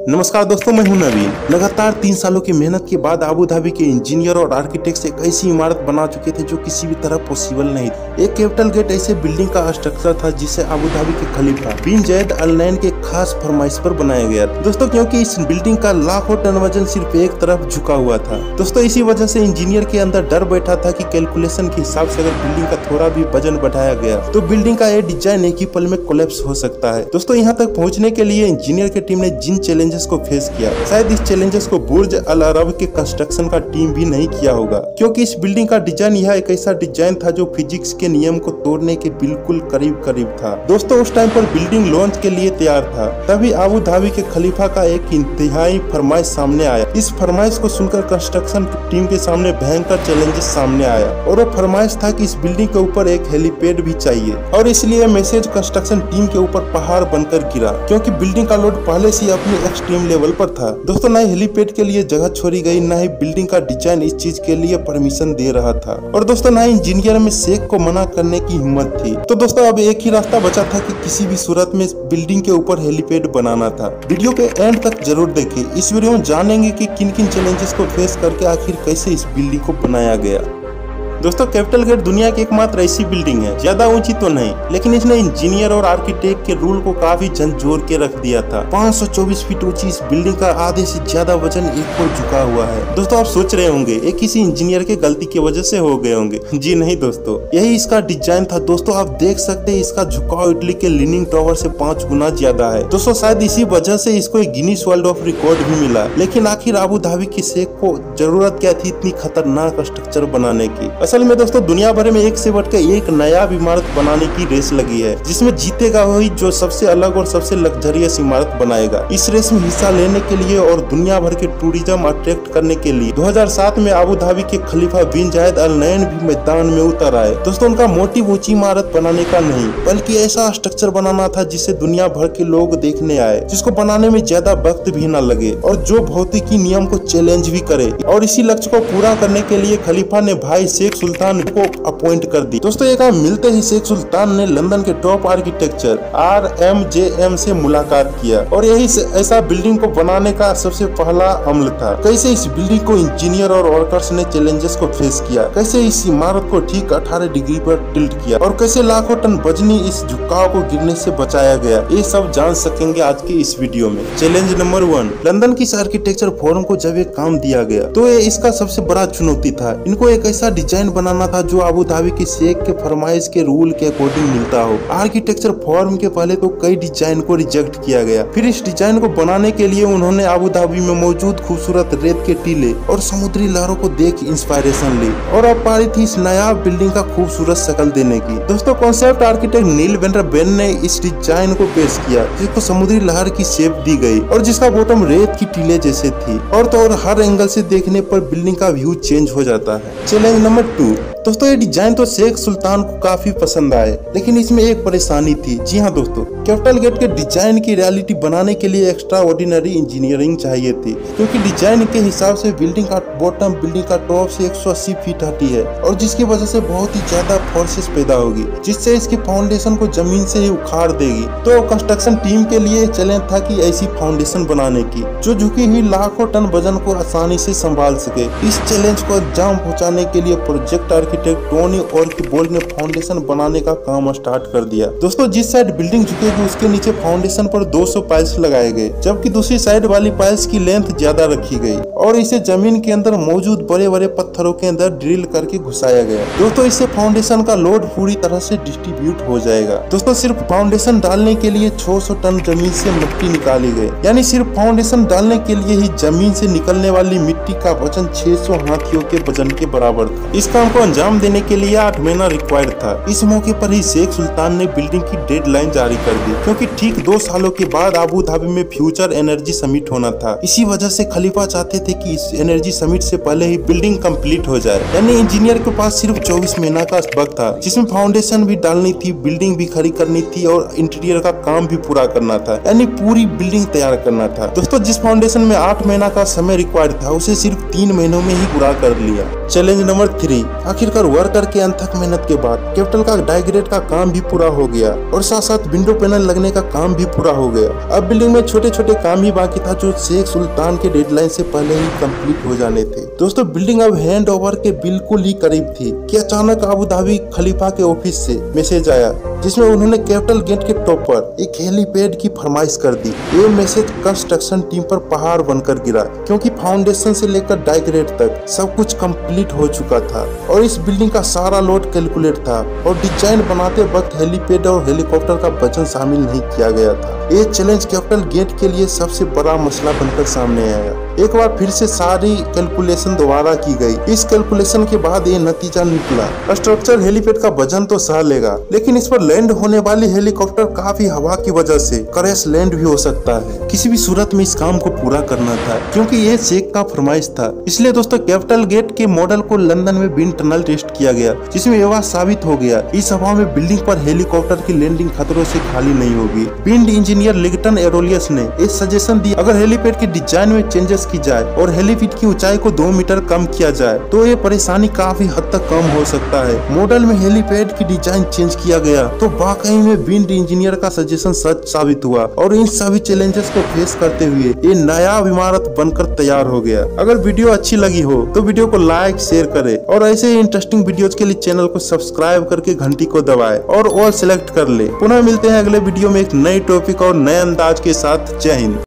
नमस्कार दोस्तों, मैं हूं नवीन। लगातार 3 सालों की मेहनत के बाद अबू धाबी के इंजीनियर और आर्किटेक्ट्स एक ऐसी इमारत बना चुके थे जो किसी भी तरह पॉसिबल नहीं थी। एक कैपिटल गेट ऐसे बिल्डिंग का स्ट्रक्चर था जिसे अबू धाबी के खलीफा बिन जायद अल नहयान के खास फरमाइश पर बनाया गया था दोस्तों, क्योंकि इस बिल्डिंग का लाखों टन वजन सिर्फ एक तरफ झुका हुआ था दोस्तों। इसी वजह से इंजीनियर के अंदर डर बैठा था कि कैलकुलेशन के हिसाब से अगर बिल्डिंग का थोड़ा भी वजन बढ़ाया गया तो बिल्डिंग का ये डिजाइन एक ही पल में कोलैप्स हो सकता है दोस्तों। यहाँ तक पहुँचने के लिए इंजीनियर की टीम ने जिन चैलेंजेस को फेस किया, शायद इस चैलेंजेस को बुर्ज अल अरब के कंस्ट्रक्शन का टीम भी नहीं किया होगा, क्योंकि इस बिल्डिंग का डिजाइन यह एक ऐसा डिजाइन था जो फिजिक्स के नियम को तोड़ने के बिल्कुल करीब करीब था दोस्तों। उस टाइम पर बिल्डिंग लॉन्च के लिए तैयार था, तभी अबू धाबी के खलीफा का एक इंतहाई फरमाइश सामने आया। इस फरमाइश को सुनकर कंस्ट्रक्शन टीम के सामने भयंकर चैलेंजेस सामने आया और वो फरमाइश था कि इस बिल्डिंग के ऊपर एक हेलीपैड भी चाहिए, और इसलिए मैसेज कंस्ट्रक्शन टीम के ऊपर पहाड़ बनकर गिरा, क्योंकि बिल्डिंग का लोड पहले से अपने एक्सट्रीम लेवल पर था दोस्तों। न ही हेलीपैड के लिए जगह छोड़ी गई, न ही बिल्डिंग का डिजाइन इस चीज के लिए परमिशन दे रहा था, और दोस्तों न ही इंजीनियर में शेख को मना करने की हिम्मत थी। तो दोस्तों अब एक ही रास्ता बचा था कि किसी भी सूरत में बिल्डिंग के ऊपर हेलीपैड बनाना था। वीडियो के एंड तक जरूर देखें। इस वीडियो में जानेंगे कि किन किन चैलेंजेस को फेस करके आखिर कैसे इस बिल्डिंग को बनाया गया दोस्तों। कैपिटल गेट दुनिया की एकमात्र ऐसी बिल्डिंग है, ज्यादा ऊंची तो नहीं, लेकिन इसने इंजीनियर और आर्किटेक्ट के रूल को काफी झंझोर के रख दिया था। 524 फीट ऊंची इस बिल्डिंग का आधे से ज्यादा वजन एक ओर झुका हुआ है दोस्तों। आप सोच रहे होंगे ये किसी इंजीनियर के गलती की वजह से हो गए होंगे। जी नहीं दोस्तों, यही इसका डिजाइन था दोस्तों। आप देख सकते हैं इसका झुकाव इटली के लीनिंग टावर से 5 गुना ज्यादा है दोस्तों। शायद इसी वजह से इसको एक गिनीज वर्ल्ड ऑफ रिकॉर्ड भी मिला। लेकिन आखिर अबू धाबी के शेख को जरूरत क्या थी इतनी खतरनाक स्ट्रक्चर बनाने की? असल में दोस्तों दुनिया भर में एक से बढ़कर एक नया इमारत बनाने की रेस लगी है, जिसमें जीतेगा वही जो सबसे अलग और सबसे लग्जरियस इमारत बनाएगा। इस रेस में हिस्सा लेने के लिए और दुनिया भर के टूरिज्म अट्रैक्ट करने के लिए 2007 में अबू धाबी के खलीफा बिन जायद अल नहयान भी मैदान में उतर आए दोस्तों। उनका मोटिव ऊंची इमारत बनाने का नहीं, बल्कि ऐसा स्ट्रक्चर बनाना था जिसे दुनिया भर के लोग देखने आए, जिसको बनाने में ज्यादा वक्त भी न लगे और जो भौतिकी नियम को चैलेंज भी करे। और इसी लक्ष्य को पूरा करने के लिए खलीफा ने भाई शेख सुल्तान को अपॉइंट कर दी दोस्तों। एक मिलते ही शेख सुल्तान ने लंदन के टॉप आर्किटेक्चर RMJM से मुलाकात किया, और यही ऐसा बिल्डिंग को बनाने का सबसे पहला अमल था। कैसे इस बिल्डिंग को इंजीनियर और वर्कर्स ने चैलेंजेस को फेस किया, कैसे इस इमारत को ठीक 18 डिग्री पर टिल्ट किया, और कैसे लाखों टन वजनी इस झुकाव को गिरने से बचाया गया, ये सब जान सकेंगे आज की इस वीडियो में। चैलेंज नंबर 1, लंदन की आर्किटेक्चर फोरम को जब एक काम दिया गया तो ये इसका सबसे बड़ा चुनौती था। इनको एक ऐसा डिजाइन बनाना था जो अबू धाबी के शेख के फरमाइश के रूल के अकॉर्डिंग मिलता हो। आर्किटेक्चर फॉर्म के पहले तो कई डिजाइन को रिजेक्ट किया गया, फिर इस डिजाइन को बनाने के लिए उन्होंने अबू धाबी में मौजूद खूबसूरत रेत के टीले और समुद्री लहरों को देख इंस्पायरेशन ली, और अब पारी थी इस नया बिल्डिंग का खूबसूरत शक्ल देने की दोस्तों। कॉन्सेप्ट आर्किटेक्ट नील वेंडर बेन ने इस डिजाइन को पेश किया, जिसको समुद्री लहर की शेप दी गई और जिसका बॉटम रेत की टीले जैसे थी, और तो और हर एंगल से देखने पर बिल्डिंग का व्यू चेंज हो जाता है। चैलेंज नंबर 2, दोस्तों ये डिजाइन तो शेख सुल्तान को काफी पसंद आए, लेकिन इसमें एक परेशानी थी। जी हाँ दोस्तों, कैपिटल गेट के डिजाइन की रियलिटी बनाने के लिए एक्स्ट्रा ऑर्डिनरी इंजीनियरिंग चाहिए थी, क्योंकि डिजाइन के हिसाब से बिल्डिंग का बॉटम बिल्डिंग का टॉप से 180 फीट हटी है, और जिसकी वजह से बहुत ही ज्यादा फोर्सेस पैदा होगी, जिससे इसकी फाउंडेशन को जमीन से ही उखाड़ देगी। तो कंस्ट्रक्शन टीम के लिए चैलेंज था कि ऐसी फाउंडेशन बनाने की जो झुकी हुई लाखों टन वजन को आसानी से संभाल सके। इस चैलेंज को अंजाम पहुंचाने के लिए प्रोजेक्ट आर्किटेक्ट टोनी ऑर्किबोल्ड ने फाउंडेशन बनाने का काम स्टार्ट कर दिया दोस्तों। जिस साइड बिल्डिंग झुकेगी उसके नीचे फाउंडेशन पर 200 पाइल्स लगाए गए, जबकि दूसरी साइड वाली पाइल्स की लेंथ ज्यादा रखी गई, और इसे जमीन के अंदर मौजूद बड़े बड़े पत्थरों के अंदर ड्रिल करके घुसाया गया दोस्तों। इससे फाउंडेशन का लोड पूरी तरह से डिस्ट्रीब्यूट हो जाएगा दोस्तों। सिर्फ फाउंडेशन डालने के लिए 600 टन जमीन से मिट्टी निकाली गई, यानी सिर्फ फाउंडेशन डालने के लिए ही जमीन से निकलने वाली मिट्टी का वजन 600 हाथियों के वजन के बराबर था। इस काम को अंजाम देने के लिए 8 महीना रिक्वायर्ड था। इस मौके पर ही शेख सुल्तान ने बिल्डिंग की डेडलाइन जारी कर दी, क्योंकि ठीक 2 सालों के बाद अबू धाबी में फ्यूचर एनर्जी समिट होना था। इसी वजह से खलीफा चाहते थे कि इस एनर्जी समिट से पहले ही बिल्डिंग कंप्लीट हो जाए, यानी इंजीनियर के पास सिर्फ 24 महीना का वक्त था, जिसमें फाउंडेशन भी डालनी थी, बिल्डिंग भी खड़ी करनी थी और इंटीरियर का काम भी पूरा करना था, यानी पूरी बिल्डिंग तैयार करना था दोस्तों। जिस फाउंडेशन में 8 महीना का समय रिक्वायर्ड था उसे सिर्फ 3 महीनों में ही पूरा कर लिया। चैलेंज नंबर 3, गई। आखिरकार वर्कर के अनथक मेहनत के बाद कैपिटल का डाइग्रेड का काम भी पूरा हो गया और साथ साथ विंडो पैनल लगने का काम भी पूरा हो गया। अब बिल्डिंग में छोटे छोटे काम ही बाकी था जो शेख सुल्तान के डेडलाइन से पहले ही कंप्लीट हो जाने थे। दोस्तों बिल्डिंग अब हैंड ओवर के बिल्कुल ही करीब थी कि अचानक अबू धाबी खलीफा के ऑफिस से मैसेज आया जिसमें उन्होंने कैपिटल गेट के टॉप पर एक हेलीपैड की फरमाइश कर दी। ये मैसेज कंस्ट्रक्शन टीम पर पहाड़ बनकर गिरा क्योंकि फाउंडेशन से लेकर डाइग्रेड तक सब कुछ कंप्लीट हो चुका था और इस बिल्डिंग का सारा लोड कैलकुलेट था और डिजाइन बनाते वक्त हेलीपैड और हेलीकॉप्टर का वजन शामिल नहीं किया गया था। ये चैलेंज कैपिटल गेट के लिए सबसे बड़ा मसला बनकर सामने आया। एक बार फिर से सारी कैलकुलेशन दोबारा की गई। इस कैलकुलेशन के बाद ये नतीजा निकला, स्ट्रक्चर हेलीपैड का वजन तो सह लेगा लेकिन इस पर लैंड होने वाली हेलीकॉप्टर काफी हवा की वजह से क्रैश लैंड भी हो सकता है। किसी भी सूरत में इस काम को पूरा करना था क्योंकि ये शेख का फरमाइश था। इसलिए दोस्तों कैपिटल गेट के मॉडल को लंदन में विंड टनल टेस्ट किया गया जिसमें यह बात साबित हो गया इस हवा में बिल्डिंग पर हेलीकॉप्टर की लैंडिंग खतरों से खाली नहीं होगी। विंड इंजीनियर लिगटन एरोलियस ने एक सजेशन दी, अगर हेलीपैड के डिजाइन में चेंजेस की जाए और हेलीपैड की ऊंचाई को 2 मीटर कम किया जाए तो ये परेशानी काफी हद तक कम हो सकता है। मॉडल में हेलीपैड की डिजाइन चेंज किया गया तो वाकई में विंड इंजीनियर का सजेशन सच साबित हुआ और इन सभी चैलेंजेस को फेस करते हुए ये नया इमारत बनकर तैयार हो गया। अगर वीडियो अच्छी लगी हो तो वीडियो को लाइक शेयर करें और ऐसे इंटरेस्टिंग वीडियोज के लिए चैनल को सब्सक्राइब करके घंटी को दबाएं और ऑल सिलेक्ट कर ले। पुनः मिलते हैं अगले वीडियो में एक नई टॉपिक और नए अंदाज के साथ। जय हिंद।